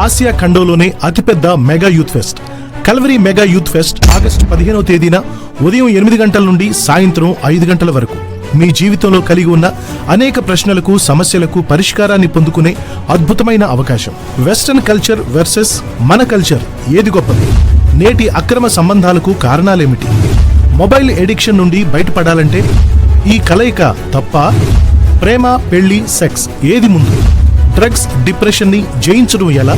Asia ఖండంలోనే అతిపెద్ద mega youth pest Calvary mega youth pest August 15వ తేదీన ఉదయం 8 గంటల నుండి సాయంత్రం 5 గంటల వరకు మీ జీవితంలో కలిగి ఉన్న అనేక ప్రశ్నలకు సమస్యలకు పరిష్కారాన్ని పొందుకునే అద్భుతమైన అవకాశం. వెస్టర్న్ కల్చర్ వర్సెస్ మన కల్చర్ ఏది గొప్పది? నేటి అక్రమ సంబంధాలకు కారణాలేమిటి? మొబైల్ ఎడిక్షన్ నుండి బయటపడాలంటే ఈ కలయిక తప్ప? ప్రేమ, పెళ్లి, సెక్స్ ఏది ముందు? డ్రగ్స్, డిప్రెషన్ ని జయించడం ఎలా?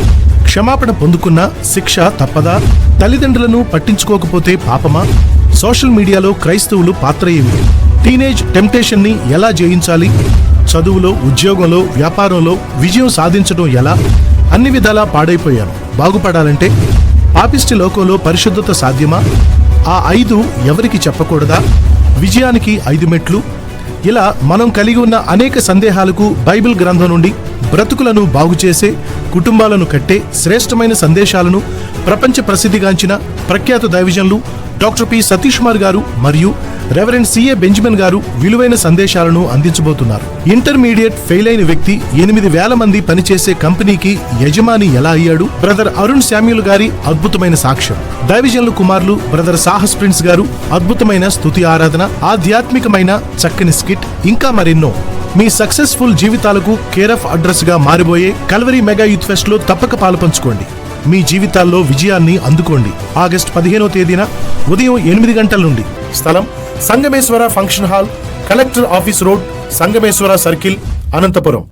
క్షమాపణ పొందుకున్న శిక్ష తప్పదా? తల్లిదండ్రులను పట్టించుకోకపోతే పాపమా? సోషల్ మీడియాలో క్రైస్తవులు పాత్ర ఏమిటి? టీనేజ్ టెంప్టేషన్ ని ఎలా జయించాలి? చదువులో, ఉద్యోగంలో, వ్యాపారంలో విజయం సాధించడం ఎలా? అన్ని విధాలా పాడైపోయాను. బాగుపడాలంటే పాపిష్టి లోకంలో పరిశుద్ధత సాధ్యమా? ఆ 5 ఎవరికి చెప్పకూడదా? విజయానికి 5 మెట్లు. ఇలా మనం కలిగి ఉన్న అనేక సందేహాలకు బైబిల్ గ్రంథం నుండి బ్రతుకులను బాగుచేసే, కుటుంబాలను కట్టే శ్రేష్టమైన సందేశాలను ప్రపంచ ప్రసిద్ధిగాంచిన ప్రఖ్యాత దైవజనులు డాక్టర్ పి సతీష్ కుమార్ గారు మరియు రెవరెండ్ సిఏ బెంజమిన్ గారు విలువైన సందేశాలను అందించబోతున్నారు. ఇంటర్మీడియట్ ఫెయిల్ అయిన వ్యక్తి 8,000 మంది పనిచేసే కంపెనీకి యజమాని ఎలా అయ్యాడు? బ్రదర్ అరుణ్ శామ్యూల్ గారి అద్భుతమైన సాక్ష్యం. దైవజనులు కుమారులు బ్రదర్ సాహస్ ప్రిన్స్ గారు అద్భుతమైన స్తుతి ఆరాధన, ఆధ్యాత్మికమైన చక్కని స్కిట్, ఇంకా మరెన్నో. మీ సక్సెస్ఫుల్ జీవితాలకు కేర్ ఆఫ్ అడ్రస్ గా మారిపోయే కల్వరీ మెగా యూత్ ఫెస్ట్ లో తప్పక పాలుపంచుకోండి. మీ జీవితాల్లో విజయాన్ని అందుకోండి. ఆగస్టు 15వ తేదీన ఉదయం 8 గంటల నుండి. స్థలం Sangameshwara function hall, collector office road, Sangameshwara circle, Anantapuram.